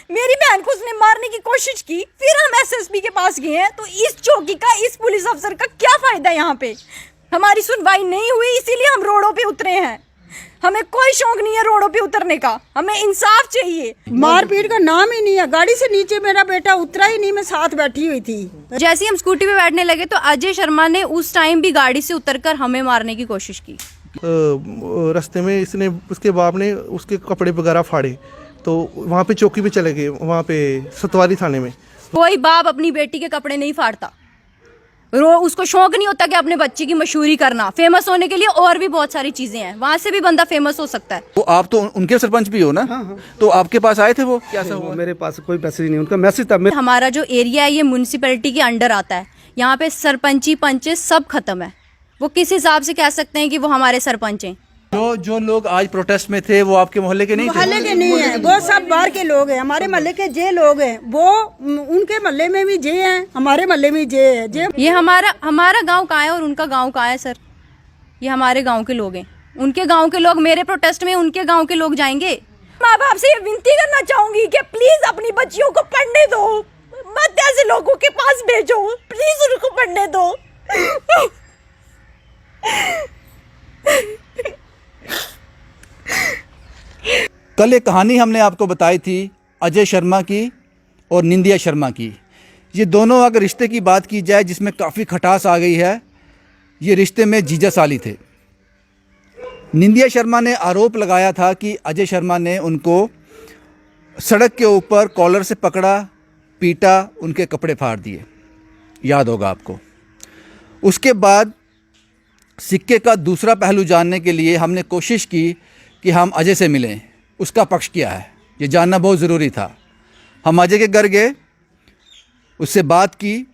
मेरी बहन को उसने मारने की कोशिश की, फिर हम एसएसपी के पास गए हैं। तो इस चौकी का, इस पुलिस अफसर का क्या फायदा यहाँ पे? हमारी सुनवाई नहीं हुई, इसीलिए हम रोडों पे उतरे हैं। हमें कोई शौक नहीं है रोडों पे उतरने का, हमें इंसाफ चाहिए। मारपीट का नाम ही नहीं है। गाड़ी से नीचे मेरा बेटा उतरा ही नहीं, मैं साथ बैठी हुई थी। जैसे ही हम स्कूटी पे बैठने लगे तो अजय शर्मा ने उस टाइम भी गाड़ी से उतरकर हमें मारने की कोशिश की। रास्ते में इसने, उसके बाप ने उसके कपड़े वगैरह फाड़े, तो वहाँ पे चौकी पे चले गए, वहाँ पे सतवारी थाने में। कोई बाप अपनी बेटी के कपड़े नहीं फाड़ता। उसको शौक नहीं होता कि अपने बच्चे की मशहूरी करना, फेमस होने के लिए और भी बहुत सारी चीजें हैं, वहाँ से भी बंदा फेमस हो सकता है। तो आप तो उनके सरपंच भी हो ना? हाँ। तो आपके पास आए थे वो? क्या हुआ? मेरे पास कोई मैसेज नहीं, उनका मैसेज था। हमारा जो एरिया है ये म्यूनिसिपैलिटी के अंडर आता है। यहाँ पे सरपंची पंच सब खत्म है। वो किस हिसाब से कह सकते हैं कि वो हमारे सरपंच हैं? जो लोग आज प्रोटेस्ट में थे वो आपके मोहल्ले के नहीं थे? मोहल्ले के नहीं है, वो सब बाहर के लोग हैं। हमारे मोहल्ले के जे लोग हैं, वो उनके मोहल्ले में भी जे हैं, हमारे मोहल्ले में जे है। जे ये हमारा गांव कहाँ है और उनका गांव कहाँ है? सर, ये हमारे गांव के लोग हैं। उनके गांव के लोग मेरे प्रोटेस्ट में उनके गांव के लोग जाएंगे। माँ बाप से ये विनती करना चाहूंगी कि प्लीज अपनी बच्चियों को पढ़ने दो, मत ऐसे लोगों के पास भेजो, प्लीज उनको पढ़ने दो। कल एक कहानी हमने आपको बताई थी अजय शर्मा की और निंदिया शर्मा की। ये दोनों अगर रिश्ते की बात की जाए जिसमें काफ़ी खटास आ गई है, ये रिश्ते में जीजा साली थे। निंदिया शर्मा ने आरोप लगाया था कि अजय शर्मा ने उनको सड़क के ऊपर कॉलर से पकड़ा, पीटा, उनके कपड़े फाड़ दिए, याद होगा आपको। उसके बाद सिक्के का दूसरा पहलू जानने के लिए हमने कोशिश की कि हम अजय से मिलें, उसका पक्ष क्या है, ये जानना बहुत ज़रूरी था। हम अजय के घर गए, उससे बात की,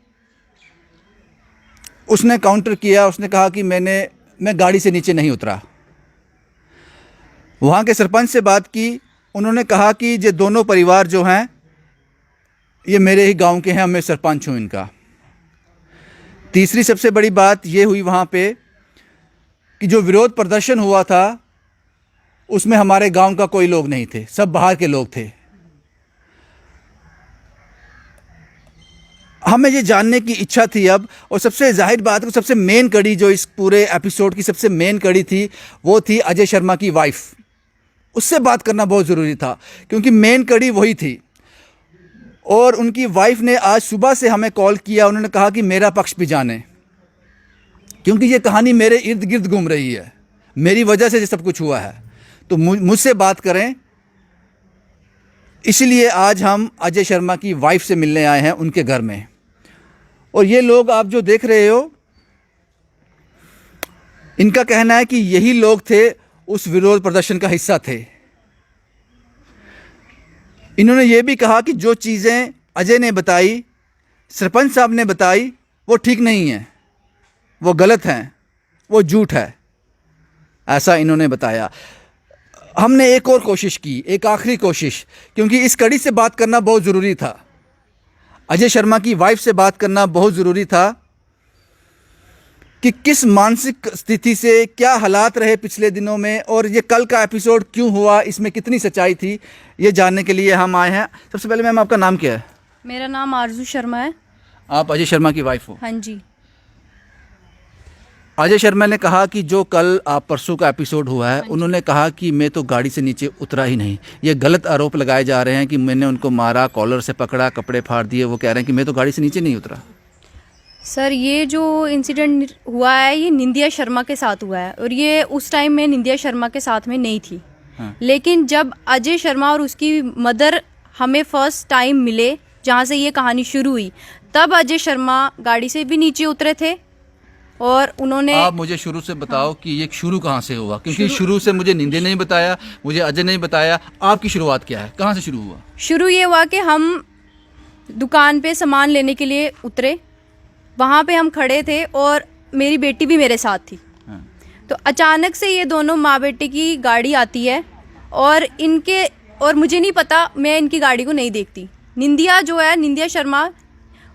उसने काउंटर किया, उसने कहा कि मैं गाड़ी से नीचे नहीं उतरा। वहाँ के सरपंच से बात की, उन्होंने कहा कि ये दोनों परिवार जो हैं ये मेरे ही गांव के हैं, मैं सरपंच हूँ इनका। तीसरी सबसे बड़ी बात ये हुई वहाँ पे कि जो विरोध प्रदर्शन हुआ था उसमें हमारे गांव का कोई लोग नहीं थे, सब बाहर के लोग थे। हमें ये जानने की इच्छा थी अब, और सबसे जाहिर बात है, सबसे मेन कड़ी जो इस पूरे एपिसोड की सबसे मेन कड़ी थी वो थी अजय शर्मा की वाइफ। उससे बात करना बहुत ज़रूरी था क्योंकि मेन कड़ी वही थी। और उनकी वाइफ ने आज सुबह से हमें कॉल किया, उन्होंने कहा कि मेरा पक्ष भी जाने, क्योंकि ये कहानी मेरे इर्द गिर्द घूम रही है, मेरी वजह से ये सब कुछ हुआ है, तो मुझसे बात करें। इसलिए आज हम अजय शर्मा की वाइफ से मिलने आए हैं उनके घर में। और ये लोग आप जो देख रहे हो, इनका कहना है कि यही लोग थे उस विरोध प्रदर्शन का हिस्सा थे। इन्होंने ये भी कहा कि जो चीज़ें अजय ने बताई, सरपंच साहब ने बताई, वो ठीक नहीं है, वो गलत हैं, वो झूठ है, ऐसा इन्होंने बताया। हमने एक और कोशिश की, एक आखिरी कोशिश, क्योंकि इस कड़ी से बात करना बहुत ज़रूरी था, अजय शर्मा की वाइफ से बात करना बहुत ज़रूरी था कि किस मानसिक स्थिति से, क्या हालात रहे पिछले दिनों में, और ये कल का एपिसोड क्यों हुआ, इसमें कितनी सच्चाई थी, ये जानने के लिए हम आए हैं। सबसे पहले मैम, आपका नाम क्या है? मेरा नाम आरजू शर्मा है। आप अजय शर्मा की वाइफ हो? हाँ जी। अजय शर्मा ने कहा कि जो कल परसों का एपिसोड हुआ है, उन्होंने कहा कि मैं तो गाड़ी से नीचे उतरा ही नहीं। ये गलत आरोप लगाए जा रहे हैं कि मैंने उनको मारा, कॉलर से पकड़ा, कपड़े फाड़ दिए। वो कह रहे हैं कि मैं तो गाड़ी से नीचे नहीं उतरा। सर, ये जो इंसिडेंट हुआ है ये निंदिया शर्मा के साथ हुआ है, और ये उस टाइम में निंदिया शर्मा के साथ में नहीं थी। हाँ। लेकिन जब अजय शर्मा और उसकी मदर हमें फर्स्ट टाइम मिले, जहाँ से ये कहानी शुरू हुई, तब अजय शर्मा गाड़ी से भी नीचे उतरे थे और उन्होंने। आप मुझे शुरू से बताओ कि ये शुरू कहाँ से हुआ, क्योंकि शुरू से मुझे निंदे नहीं बताया, मुझे अजय नहीं बताया। आपकी शुरुआत क्या है, कहाँ से शुरू हुआ? शुरू ये हुआ कि हम दुकान पे सामान लेने के लिए उतरे, वहाँ पे हम खड़े थे और मेरी बेटी भी मेरे साथ थी। हाँ। तो अचानक से ये दोनों माँ बेटे की गाड़ी आती है और मुझे नहीं पता, मैं इनकी गाड़ी को नहीं देखती। निंदिया जो है, निंदिया शर्मा,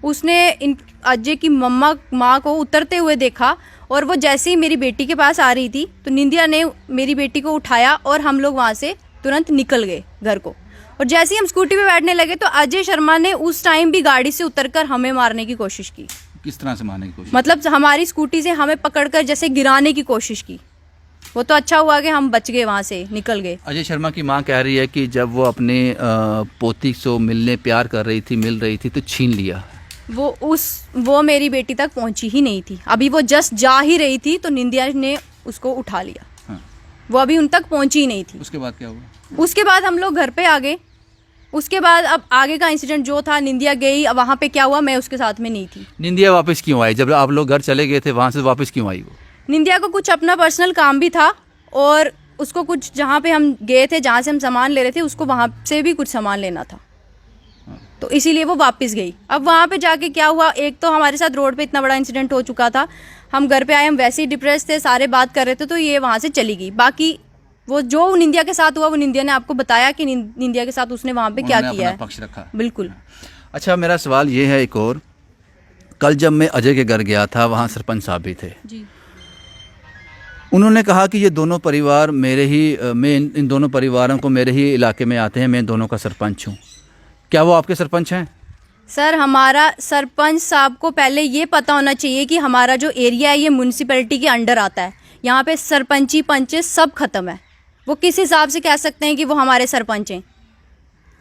उसने अजय की माँ को उतरते हुए देखा, और वो जैसे ही मेरी बेटी के पास आ रही थी तो निंदिया ने मेरी बेटी को उठाया और हम लोग वहाँ से तुरंत निकल गए घर को। और जैसे ही हम स्कूटी पे बैठने लगे तो अजय शर्मा ने उस टाइम भी गाड़ी से उतरकर हमें मारने की कोशिश की। किस तरह से मारने की कोशिश? मतलब हमारी स्कूटी से हमें पकड़कर जैसे गिराने की कोशिश की। वो तो अच्छा हुआ कि हम बच गए, वहाँ से निकल गए। अजय शर्मा की मां कह रही है कि जब वो अपने पोती से मिलने प्यार कर रही थी, मिल रही थी, तो छीन लिया। वो मेरी बेटी तक पहुंची ही नहीं थी। अभी वो जस्ट जा ही रही थी तो निंदिया ने उसको उठा लिया। हाँ। वो अभी उन तक पहुंची ही नहीं थी। उसके बाद क्या हुआ? उसके बाद हम लोग घर पे आ गए। उसके बाद अब आगे का इंसिडेंट जो था, निंदिया गई, अब वहाँ पे क्या हुआ मैं उसके साथ में नहीं थी। निंदिया वापस क्यों आई? जब आप लोग घर चले गए थे वहाँ से वापस क्यों आई वो? निंदिया को कुछ अपना पर्सनल काम भी था और उसको कुछ जहाँ पे हम गए थे, जहाँ से हम सामान ले रहे थे, उसको वहाँ से भी कुछ सामान लेना था, तो इसीलिए वो वापस गई। अब वहाँ पे जाके क्या हुआ, एक तो हमारे साथ रोड पे इतना बड़ा इंसिडेंट हो चुका था, हम घर पे आए, हम वैसे ही डिप्रेस थे, सारे बात कर रहे थे, तो ये वहाँ से चली गई। बाकी वो जो निंदिया के साथ हुआ वो निंदिया ने आपको बताया कि निंदिया के साथ उसने वहाँ पे क्या किया है। पक्ष रखा। बिल्कुल। अच्छा, मेरा सवाल ये है एक और, कल जब मैं अजय के घर गया था वहाँ सरपंच साहब भी थे जी। उन्होंने कहा कि ये दोनों परिवार मेरे ही, मैं इन दोनों परिवारों को मेरे ही इलाके में आते हैं, मैं दोनों का सरपंच हूँ। क्या वो आपके सरपंच हैं? सर, हमारा सरपंच साहब को पहले ये पता होना चाहिए कि हमारा जो एरिया है ये म्यूनसिपैलिटी के अंडर आता है। यहाँ पे सरपंची पंचे सब खत्म है। वो किस हिसाब से कह सकते हैं कि वो हमारे सरपंच हैं?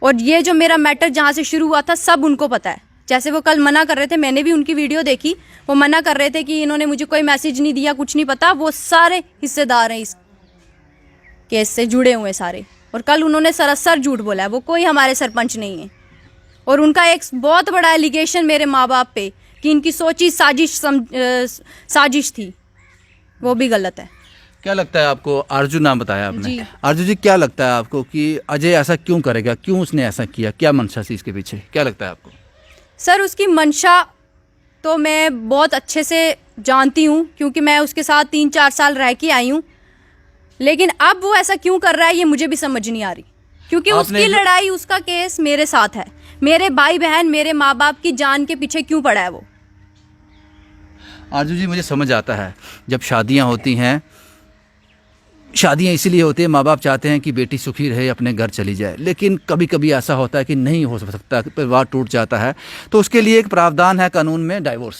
और ये जो मेरा मैटर जहाँ से शुरू हुआ था सब उनको पता है। जैसे वो कल मना कर रहे थे, मैंने भी उनकी वीडियो देखी, वो मना कर रहे थे कि इन्होंने मुझे कोई मैसेज नहीं दिया, कुछ नहीं पता। वो सारे हिस्सेदार हैं इस केस से, जुड़े हुए सारे। और कल उन्होंने सरासर झूठ बोला है, वो कोई हमारे सरपंच नहीं है। और उनका एक बहुत बड़ा एलिगेशन मेरे माँ बाप पे कि इनकी सोची साजिश थी, वो भी गलत है। क्या लगता है आपको? अर्जुन नाम बताया आपने। जी। अर्जुन जी, क्या लगता है आपको कि अजय ऐसा क्यों करेगा? क्यों उसने ऐसा किया? क्या मंशा थी इसके पीछे? क्या लगता है आपको? सर, उसकी मंशा तो मैं बहुत अच्छे से जानती हूँ क्योंकि मैं उसके साथ 3-4 साल रह के आई हूँ। लेकिन अब वो ऐसा क्यों कर रहा है ये मुझे भी समझ नहीं आ रही, क्योंकि उसकी लड़ाई, उसका केस मेरे साथ है। मेरे भाई बहन, मेरे माँ बाप की जान के पीछे क्यों पड़ा है वो? अर्जुन जी, मुझे समझ आता है, जब शादियां होती हैं, शादियां इसलिए होती है, माँ बाप चाहते हैं कि बेटी सुखी रहे, अपने घर चली जाए। लेकिन कभी कभी ऐसा होता है कि नहीं हो सकता, परिवार टूट जाता है, तो उसके लिए एक प्रावधान है कानून में, डाइवोर्स।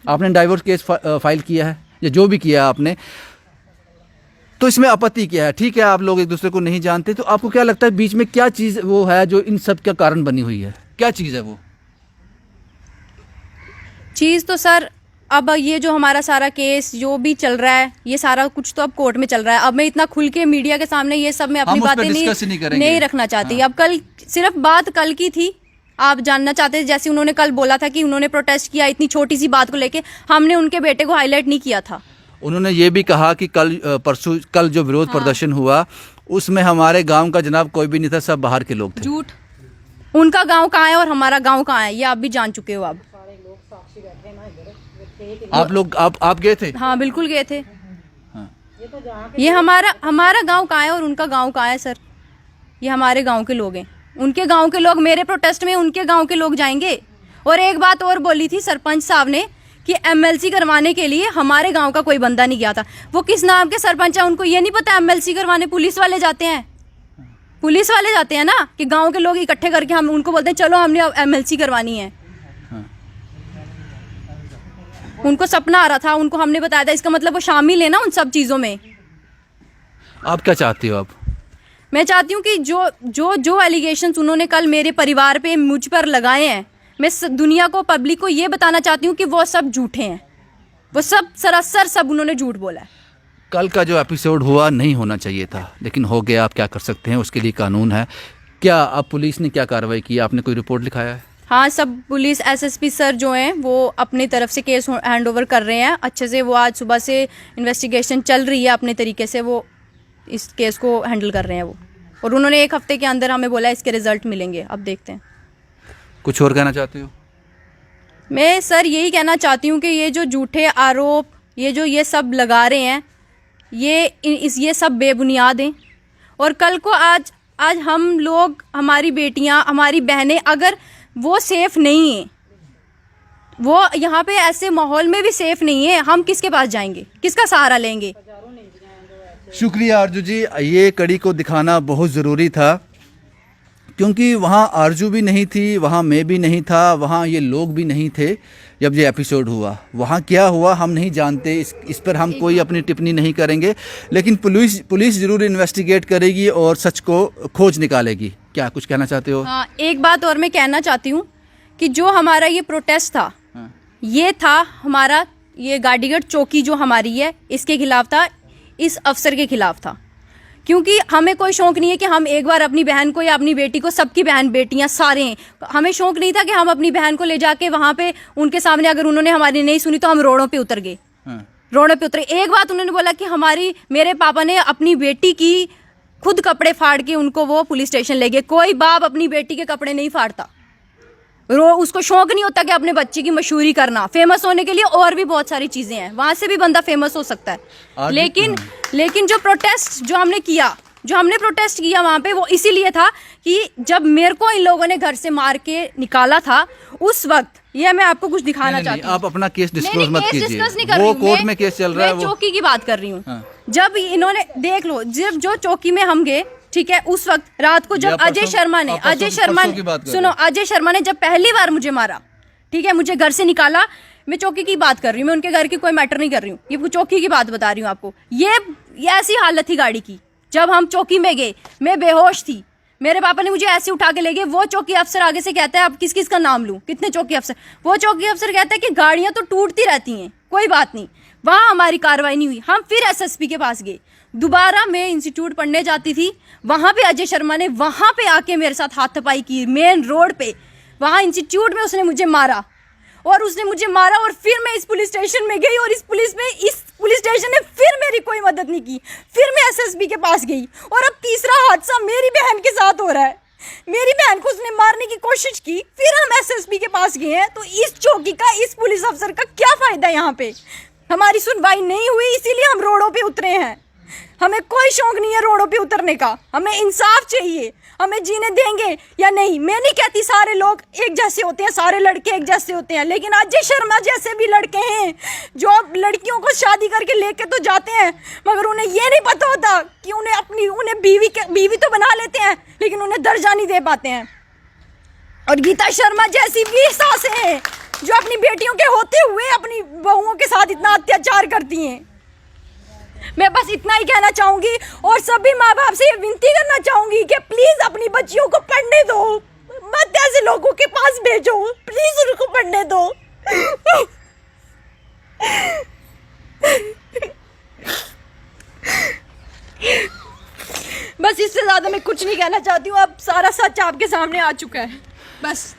आपने डाइवोर्स केस फाइल किया है या जो भी किया आपने, तो इसमें आपत्ति क्या है? ठीक है, आप लोग एक दूसरे को नहीं जानते, तो आपको क्या लगता है बीच में क्या चीज़ वो है जो इन सब का कारण बनी हुई है? क्या चीज़ है वो चीज़? तो सर, अब ये जो हमारा सारा केस जो भी चल रहा है, ये सारा कुछ तो अब कोर्ट में चल रहा है। अब मैं इतना खुल के मीडिया के सामने ये सब मैं अपनी बातें नहीं रखना चाहती। अब कल सिर्फ बात कल की थी, आप जानना चाहते थे, जैसे उन्होंने कल बोला था कि उन्होंने प्रोटेस्ट किया इतनी छोटी सी बात को लेके, हमने उनके बेटे को हाईलाइट नहीं किया था। उन्होंने ये भी कहा कि कल जो विरोध प्रदर्शन हुआ उसमें हमारे गांव का जनाब कोई भी नहीं था, सब बाहर के लोग थे। झूठ। उनका गांव कहाँ है और हमारा गांव कहाँ है, ये आप भी जान चुके हो। आप गए थे? हाँ, बिल्कुल गए थे। हाँ। ये हमारा गांव कहाँ है और उनका गांव कहाँ है? सर, ये हमारे गांव के लोग हैं। उनके गांव के लोग मेरे प्रोटेस्ट में उनके गांव के लोग जाएंगे। और एक बात और बोली थी सरपंच साहब ने कि एमएलसी करवाने के लिए हमारे गांव का कोई बंदा नहीं गया था। वो किस नाम के सरपंच है, उनको ये नहीं पता एमएलसी करवाने पुलिस वाले जाते हैं? पुलिस वाले जाते हैं ना, कि गांव के लोग इकट्ठे करके हम उनको बोलते हैं चलो हमने एमएलसी करवानी है। उनको सपना आ रहा था, उनको हमने बताया था, इसका मतलब वो शामिल है ना उन सब चीज़ों में। आप क्या चाहती हो? आप? मैं चाहती हूँ कि जो एलिगेशंस उन्होंने कल मेरे परिवार पे, मुझ पर लगाए हैं, मैं दुनिया को, पब्लिक को ये बताना चाहती हूँ कि वो सब झूठे हैं। वो सब सरासर सब उन्होंने झूठ बोला है। कल का जो एपिसोड हुआ नहीं होना चाहिए था, लेकिन हो गया। आप क्या कर सकते हैं, उसके लिए कानून है। क्या अब पुलिस ने क्या कार्रवाई की? आपने कोई रिपोर्ट लिखाया है? हाँ, सब पुलिस एसएसपी सर जो हैं वो अपनी तरफ से केस हैंड ओवर कर रहे हैं अच्छे से। वो आज सुबह से इन्वेस्टिगेशन चल रही है, अपने तरीके से वो इस केस को हैंडल कर रहे हैं वो। और उन्होंने 1 हफ्ते के अंदर हमें बोला इसके रिजल्ट मिलेंगे। अब देखते हैं। कुछ और कहना चाहते हो? मैं सर यही कहना चाहती हूँ कि ये जो झूठे आरोप, ये सब लगा रहे हैं, ये सब बेबुनियाद हैं। और कल को आज हम लोग, हमारी बेटियाँ, हमारी बहनें, अगर वो सेफ नहीं है, वो यहाँ पे ऐसे माहौल में भी सेफ नहीं है, हम किसके पास जाएंगे, किसका सहारा लेंगे? शुक्रिया अर्जुन जी, ये कड़ी को दिखाना बहुत ज़रूरी था क्योंकि वहाँ आरजू भी नहीं थी, वहाँ मैं भी नहीं था, वहाँ ये लोग भी नहीं थे जब ये एपिसोड हुआ। वहाँ क्या हुआ हम नहीं जानते, इस पर हम कोई अपनी टिप्पणी नहीं करेंगे, लेकिन पुलिस ज़रूर इन्वेस्टिगेट करेगी और सच को खोज निकालेगी। क्या कुछ कहना चाहते हो? हाँ, एक बात और मैं कहना चाहती हूँ कि जो हमारा ये प्रोटेस्ट था, ये था हमारा, ये गाड़ीगढ़ चौकी जो हमारी है इसके खिलाफ था, इस अफसर के खिलाफ था। क्योंकि हमें कोई शौक नहीं है कि हम एक बार अपनी बहन को या अपनी बेटी को, सबकी बहन बेटियां सारे हैं, हमें शौक नहीं था कि हम अपनी बहन को ले जाके वहाँ पे उनके सामने अगर उन्होंने हमारी नहीं सुनी तो हम रोडों पे उतर गए। रोडों पे उतरे। एक बात उन्होंने बोला कि मेरे पापा ने अपनी बेटी की खुद कपड़े फाड़ के उनको वो पुलिस स्टेशन ले गए। कोई बाप अपनी बेटी के कपड़े नहीं फाड़ता, उसको शौक नहीं होता कि अपने बच्चे की मशहूरी करना, फेमस होने के लिए और भी बहुत सारी चीजें हैं, वहां से भी बंदा फेमस हो सकता है। लेकिन जो हमने प्रोटेस्ट किया वहां पे, वो इसीलिए था कि जब मेरे को इन लोगों ने घर से मार के निकाला था, उस वक्त ये मैं आपको कुछ दिखाना चाहती हूँ। आप अपना केस डिस्क्लोज मत कीजिए, वो कोर्ट में केस चल रहा है। मैं चौकी की बात कर रही हूँ। जब इन्होंने, देख लो, जब जो चौकी में हम गए, ठीक है, उस वक्त रात को जब अजय शर्मा ने सुनो, अजय शर्मा ने जब पहली बार मुझे मारा, ठीक है, मुझे घर से निकाला, मैं चौकी की बात कर रही हूँ, मैं उनके घर की कोई मैटर नहीं कर रही हूँ, ये चौकी की बात बता रही हूँ आपको। ये ऐसी हालत थी गाड़ी की, जब हम चौकी में गए मैं बेहोश थी, मेरे पापा ने मुझे ऐसे उठा के ले गए। वो चौकी अफसर आगे से कहता है, अब किस किस का नाम लूं, कितने चौकी अफसर, वो चौकी अफसर कहता है कि गाड़ियां तो टूटती रहती हैं, कोई बात नहीं, वहां हमारी कार्रवाई नहीं हुई। हम फिर एसएसपी के पास गए, दोबारा मैं इंस्टीट्यूट पढ़ने जाती थी, वहां पे अजय शर्मा ने वहां पे आके मेरे साथ हाथापाई की, मेन रोड पे, वहां इंस्टीट्यूट में उसने मुझे मारा, और फिर मैं इस पुलिस स्टेशन में गई, और इस पुलिस स्टेशन ने फिर मेरी कोई मदद नहीं की। फिर मैं एसएसपी के पास गई, और अब तीसरा हादसा मेरी बहन के साथ हो रहा है। मेरी बहन को उसने मारने की कोशिश की, फिर हम एसएसपी के पास गए हैं। तो इस चौकी का, इस पुलिस अफसर का क्या फायदा? यहाँ पे हमारी सुनवाई नहीं हुई, इसीलिए हम रोडों पे उतरे हैं। हमें कोई शौक नहीं है रोडों पे उतरने का, हमें इंसाफ चाहिए। हमें जीने देंगे या नहीं, मैं नहीं कहती सारे लोग एक जैसे होते हैं, सारे लड़के एक जैसे होते हैं, लेकिन अजय शर्मा जैसे भी लड़के हैं जो लड़कियों को शादी करके लेके तो जाते हैं, मगर उन्हें ये नहीं पता होता कि उन्हें बीवी तो बना लेते हैं, लेकिन उन्हें दर्जा नहीं दे पाते हैं। और गीता शर्मा जैसी भी सासें हैं जो अपनी बेटियों के होते हुए अपनी बहुओं के साथ इतना अत्याचार करती हैं। मैं बस इतना ही कहना चाहूंगी, और सभी माँ बाप से ये विनती करना चाहूंगी कि प्लीज अपनी बच्चियों को पढ़ने दो, मत ऐसे लोगों के पास भेजो, प्लीज उनको पढ़ने दो। बस इससे ज्यादा मैं कुछ नहीं कहना चाहती हूँ, अब सारा सच आपके सामने आ चुका है। बस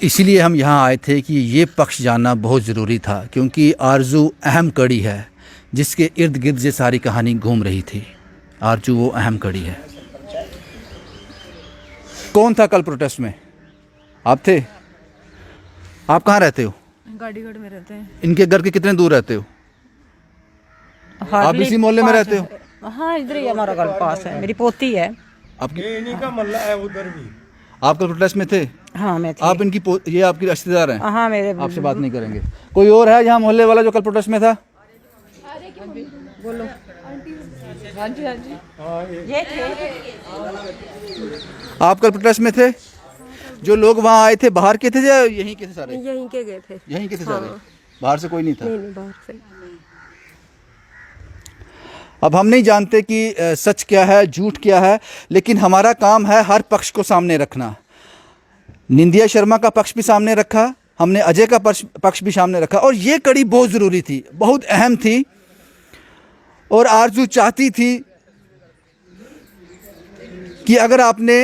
इसीलिए हम यहाँ आए थे कि ये पक्ष जानना बहुत ज़रूरी था, क्योंकि आरजू अहम कड़ी है जिसके इर्द गिर्द ये सारी कहानी घूम रही थी। आरजू वो अहम कड़ी है। कौन था कल प्रोटेस्ट में? आप थे? आप कहाँ रहते हो? गाड़ीगढ़ में रहते हैं। इनके घर के कितने दूर रहते हो? आप इसी मोहल्ले में रहते हो? हाँ, इधर ही हमारा घर पास है, मेरी पोती है। आपकी इन्हीं का मल्ला है उधर भी। आप कल प्रोटेस्ट में थे? हाँ, मैं थी। आप इनकी ये आपकी रिश्तेदार हैं? हाँ, मेरे। आपसे बात नहीं करेंगे। कोई और है यहाँ मोहल्ले वाला जो कल प्रोटेस्ट में था? बोलो। हाँ जी, हाँ जी, ये थे। आप कल प्रोटेस्ट में थे? जो लोग वहाँ आए थे बाहर के थे या यहीं के थे सारे? यहीं के गए थे। यहीं के थे सारे? बाहर से कोई नहीं था? नहीं, बाहर से। अब हम नहीं जानते कि सच क्या है, झूठ क्या है, लेकिन हमारा काम है हर पक्ष को सामने रखना। निंदिया शर्मा का पक्ष भी सामने रखा, हमने अजय का पक्ष भी सामने रखा, और ये कड़ी बहुत ज़रूरी थी, बहुत अहम थी। और आरजू चाहती थी कि अगर आपने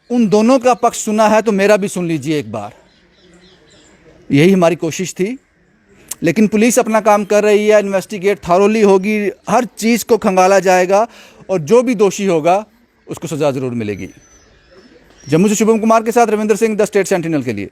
उन दोनों का पक्ष सुना है तो मेरा भी सुन लीजिए एक बार। यही हमारी कोशिश थी, लेकिन पुलिस अपना काम कर रही है, इन्वेस्टिगेट थॉरोली होगी, हर चीज़ को खंगाला जाएगा, और जो भी दोषी होगा उसको सज़ा ज़रूर मिलेगी। जम्मू से शुभम कुमार के साथ Ravindra Singh, the state sentinel के लिए।